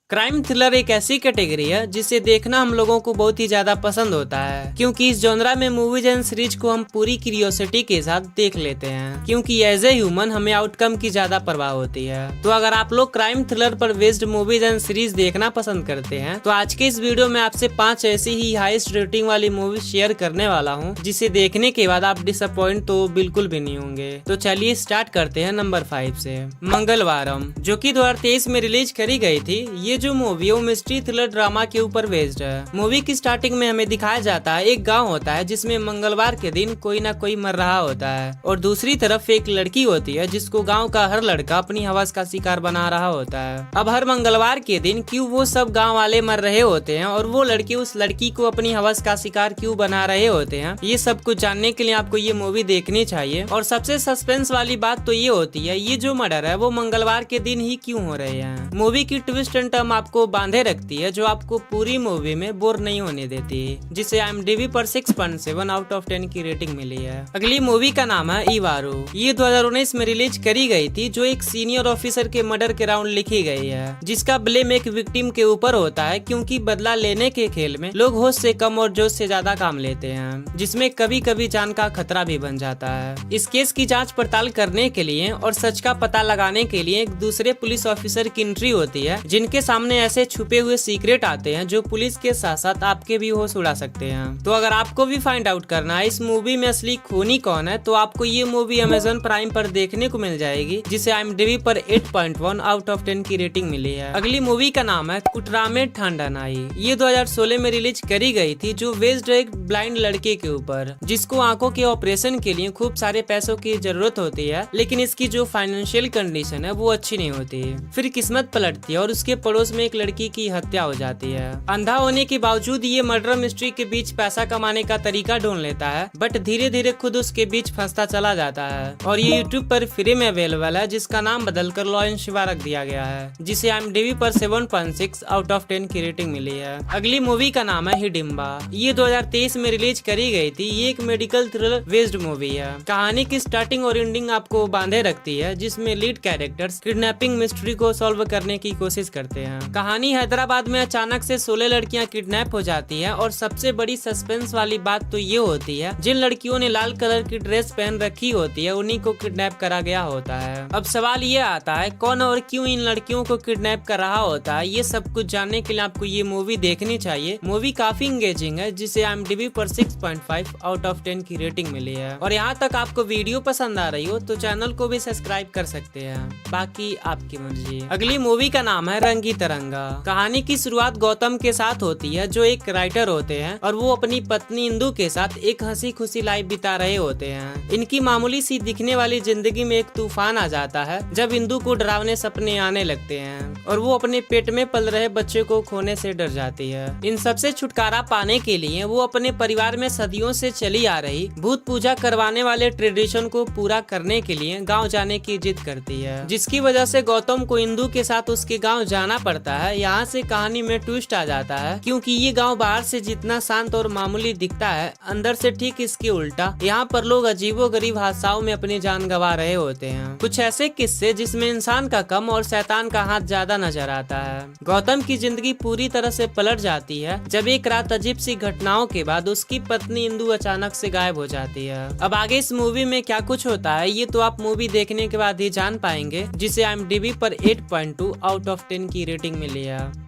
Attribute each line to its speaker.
Speaker 1: Crime thriller एक ऐसी category है जिसे देखना हम लोगों को बहुत ही ज्यादा पसंद होता है, क्योंकि इस जॉनरा में मूवीज एंड सीरीज को हम पूरी क्यूरियोसिटी के साथ देख लेते हैं, क्योंकि एज ए ह्यूमन हमें आउटकम की ज्यादा परवाह होती है। तो अगर आप लोग क्राइम थ्रिलर पर बेस्ड मूवीज एंड सीरीज देखना पसंद करते हैं तो आज के इस वीडियो में आपसे 5 ऐसी ही हाईएस्ट रेटिंग वाली मूवी शेयर करने वाला हूँ, जिसे देखने के बाद आप डिसअपॉइंट तो बिल्कुल भी नहीं होंगे। तो चलिए स्टार्ट करते हैं नंबर 5 से। मंगलवारम, जो की 2023 में रिलीज करी गई थी। ये जो मूवी वो मिस्ट्री थ्रिलर ड्रामा के ऊपर बेस्ड है। मूवी की स्टार्टिंग में हमें दिखाया जाता है एक गांव होता है जिसमें मंगलवार के दिन कोई ना कोई मर रहा होता है, और दूसरी तरफ एक लड़की होती है जिसको गांव का हर लड़का अपनी हवस का शिकार बना रहा होता है। अब हर मंगलवार के दिन क्यों वो सब गाँव वाले मर रहे होते हैं और वो लड़के उस लड़की को अपनी हवस का शिकार क्यों बना रहे होते हैं, ये सब कुछ जानने के लिए आपको ये मूवी देखनी चाहिए। और सबसे सस्पेंस वाली बात तो ये होती है ये जो मर्डर है वो मंगलवार के दिन ही क्यों हो रहे हैं। मूवी की ट्विस्ट एंड टर्न आपको बांधे रखती है, जो आपको पूरी मूवी में बोर नहीं होने देती, जिसे IMDb पर 6.7 आउट ऑफ 10 की रेटिंग मिली है। अगली मूवी का नाम है इवारू। ये 2019 में रिलीज करी गई थी, जो एक सीनियर ऑफिसर के मर्डर के राउंड लिखी गई है, जिसका ब्लेम एक विक्टिम के ऊपर होता है, क्योंकि बदला लेने के खेल में लोग होश से कम और जोश से ज्यादा काम लेते हैं, जिसमें कभी कभी जान का खतरा भी बन जाता है। इस केस की जांच पड़ताल करने के लिए और सच का पता लगाने के लिए एक दूसरे पुलिस ऑफिसर की एंट्री होती है, जिनके सामने ऐसे छुपे हुए सीक्रेट आते हैं जो पुलिस के साथ साथ आपके भी होश उड़ा सकते हैं। तो अगर आपको भी फाइंड आउट करना है इस मूवी में असली खूनी कौन है, तो आपको ये मूवी Amazon प्राइम पर देखने को मिल जाएगी, जिसे IMDb पर 8.1 आउट ऑफ 10 की रेटिंग मिली है। अगली मूवी का नाम है कुटरामे ठांडानाई। ये 2016 में रिलीज करी गई थी, जो बेस्ड है एक ब्लाइंड लड़के के ऊपर, जिसको आंखों के ऑपरेशन के लिए खूब सारे पैसों की जरूरत होती है, लेकिन इसकी जो फाइनेंशियल कंडीशन है वो अच्छी नहीं होती। फिर किस्मत पलटती है और उसके पड़ोस में एक लड़की की हत्या हो जाती है। अंधा होने के बावजूद ये मर्डर मिस्ट्री के बीच पैसा कमाने का तरीका ढूंढ लेता है, बट धीरे धीरे खुद उसके बीच फंसता चला जाता है। और ये यूट्यूब पर फ्री में अवेलेबल है, जिसका नाम बदलकर लॉ एंड शिवा रख दिया गया है, जिसे IMDb पर 7.6 आउट ऑफ 10 की रेटिंग मिली है। अगली मूवी का नाम है हिडिम्बा। ये 2023 में रिलीज करी गई थी। ये एक मेडिकल थ्रिलर बेस्ड मूवी है। कहानी की स्टार्टिंग और एंडिंग आपको बांधे रखती है, जिसमें लीड कैरेक्टर्स किडनैपिंग मिस्ट्री को सॉल्व करने की कोशिश करते हैं। कहानी हैदराबाद में अचानक से 16 लड़कियां किडनैप हो जाती हैं, और सबसे बड़ी सस्पेंस वाली बात तो ये होती है जिन लड़कियों ने लाल कलर की ड्रेस पहन रखी होती है उन्हीं को किडनैप करा गया होता है। अब सवाल ये आता है कौन और क्यों इन लड़कियों को किडनैप कर रहा होता है। ये सब कुछ जानने के लिए आपको ये मूवी देखनी चाहिए। मूवी काफी इंगेजिंग है, जिसे IMDb पर 6.5 आउट ऑफ 10 की रेटिंग मिली है। और यहाँ तक आपको वीडियो पसंद आ रही हो तो चैनल को भी सब्सक्राइब कर सकते हैं, बाकी आपकी मर्जी। अगली मूवी का नाम है रंगी तरंगा। कहानी की शुरुआत गौतम के साथ होती है, जो एक राइटर होते हैं, और वो अपनी पत्नी इंदु के साथ एक हंसी खुशी लाइफ बिता रहे होते हैं। इनकी मामूली सी दिखने वाली जिंदगी में एक तूफान आ जाता है, जब इंदु को डरावने सपने आने लगते हैं और वो अपने पेट में पल रहे बच्चे को खोने से डर जाती है। इन सबसे छुटकारा पाने के लिए वो अपने परिवार में सदियों से चली आ रही भूत पूजा करवाने वाले ट्रेडिशन को पूरा करने के लिए गाँव जाने की जिद करती है, जिसकी वजह से गौतम को इंदु के साथ उसके गाँव जाना पड़ता है। यहाँ से कहानी में ट्विस्ट आ जाता है, क्योंकि ये गांव बाहर से जितना शांत और मामूली दिखता है, अंदर से ठीक इसके उल्टा यहाँ पर लोग अजीबोगरीब हादसाओं में अपनी जान गंवा रहे होते हैं। कुछ ऐसे किस्से जिसमें इंसान का कम और शैतान का हाथ ज्यादा नजर आता है। गौतम की जिंदगी पूरी तरह से पलट जाती है जब एक रात अजीब सी घटनाओं के बाद उसकी पत्नी इंदु अचानक से गायब हो जाती है। अब आगे इस मूवी में क्या कुछ होता है ये तो आप मूवी देखने के बाद ही जान पाएंगे, जिसे IMDb पर 8.2 आउट ऑफ 10 की रेटिंग मिली है।